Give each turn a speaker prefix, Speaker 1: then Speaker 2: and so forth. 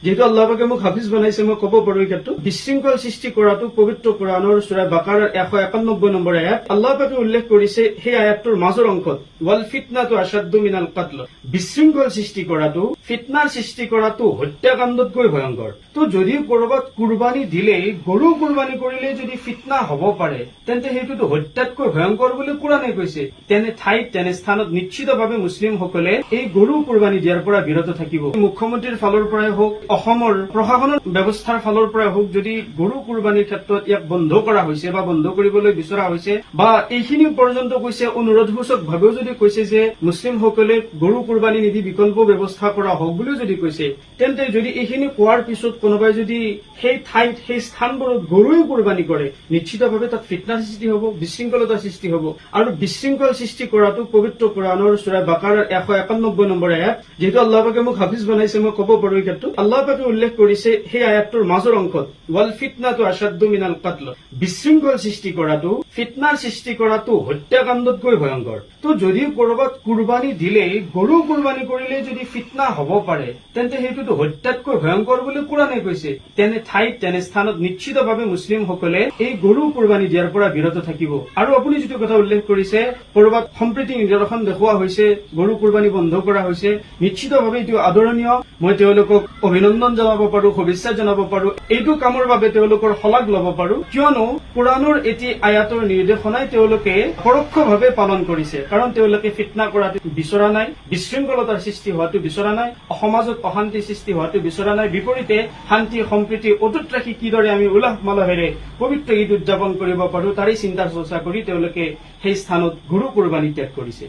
Speaker 1: যেহেতু আল্লাহ পাকে মোক হাফিজ বনাইছে মই কব পাৰো এই ক্ষেত্ৰত বিশৃংখল সৃষ্টি কৰাটো পবিত্ৰ কোৰআনৰ সূৰা বাকাৰাৰ 191 নম্বৰ আয়াত আল্লাহ পাকে উল্লেখ কৰিছে সেই আয়াতটোৰ মাজৰ অংশত ওয়াল ফিতনাতু আশাদ্দু মিনাল কাতল বিশৃংখল সৃষ্টি কৰাটো ফিতনাৰ সৃষ্টি কৰাটো হত্যাকাণ্ডতকৈ ভয়ংকৰ। তো যদিও কৰবাত কুৰবানী দিলে গৰু কুৰবানী কৰিলে যদি ফিতনা হ'ব পাৰে তেন্তে সেইটোতো হত্যাতকৈ ভয়ংকৰ বুলি কোৰআনে কৈছে। তেনে ঠাইত তেনে স্থানত নিশ্চিতভাৱে মুছলিমসকলে এই গৰু কুৰবানী দিয়াৰ পৰা বিৰত থাকিব। মুখ্যমন্ত্ৰীৰ ফালৰ পৰাই হওক অসমৰ প্ৰশাসনৰ ব্যৱস্থাৰ ফালৰ পৰাই হওক যদি গৰু কুৰবানীৰ ক্ষেত্ৰত ইয়াক বন্ধ কৰা হৈছে বা বন্ধ কৰিবলৈ বিচৰা হৈছে বা এইখিনি পৰ্যন্ত কৈছে অনুৰোধসূচক ভাৱেও যদি কৈছে যে মুছলিমসকলে গৰু কুৰবানী নিদি বিকল্প ব্যৱস্থা কৰা হওক বুলিও যদি কৈছে তেন্তে যদি এইখিনি কোৱাৰ পিছত কোনোবাই যদি সেই ঠাইত সেই স্থানবোৰত গৰুৱে কুৰবানী কৰে নিশ্চিতভাৱে তাত ফিতনাৰ সৃষ্টি হ'ব, বিশৃংখলতাৰ সৃষ্টি হ'ব। আৰু বিশৃংখল সৃষ্টি কৰাটো পবিত্ৰ কোৰআনৰ সূৰা বাকাৰাৰ 191 নম্বৰ আয়াত যেহেতু আল্লাহ পাকে মোক হাফিজ বনাইছে মই কব পাৰো এই ক্ষেত্ৰত আল্লাহ পাকে উল্লেখ কৰিছে সেই আয়াতটোৰ মাজৰ অংশত ওয়াল ফিতনাতু আশাদ্দু মিনাল কাতল বিশৃংখল সৃষ্টি কৰাটো ফিতনাৰ সৃষ্টি কৰাটো হত্যাকাণ্ডতকৈ ভয়ংকৰ। তো যদিও কৰবাত কুৰবানী দিলে গৰু কুৰবানী কৰিলে যদি ফিতনা হ'ব পাৰে তেন্তে সেইটোতো হত্যাতকৈ ভয়ংকৰ বুলি কোৰআনে কৈছে। তেনে ঠাইত তেনে স্থানত নিশ্চিতভাৱে মুছলিমসকলে এই গৰু কুৰবানী দিয়াৰ পৰা বিৰত থাকিব। আৰু আপুনি যিটো কথা উল্লেখ কৰিছে কৰবাত সম্প্ৰীতি নিদৰ্শন দেখুওৱা হৈছে গৰু কুৰবানী বন্ধ কৰা হৈছে নিশ্চিতভাৱে এইটো আদৰণীয়। মই তেওঁলোকক অভিনন্দন জনাব পাৰো, শুভেচ্ছা জনাব পাৰো, এইটো কামৰ বাবে তেওঁলোকৰ শলাগ লব পাৰো কিয়নো কোৰআনৰ এটি আয়াতৰ নিৰ্দেশনাই তেওঁলোকে পৰোক্ষভাৱে পালন কৰিছে। কাৰণ তেওঁলোকে ফিতনা কৰাটো বিচৰা নাই, বিশৃংখলতাৰ সৃষ্টি হোৱাটো বিচৰা নাই, সমাজত অশান্তি সৃষ্টি হোৱাটো বিচৰা নাই। বিপৰীতে শান্তি সম্প্ৰীতি অটুট ৰাখি কিদৰে আমি উলাহ মালহেৰে পবিত্ৰ ঈদ উদযাপন কৰিব পাৰো তাৰে চিন্তা চৰ্চা কৰি তেওঁলোকে সেই স্থানত গৰু কুৰবানী ত্যাগ কৰিছে।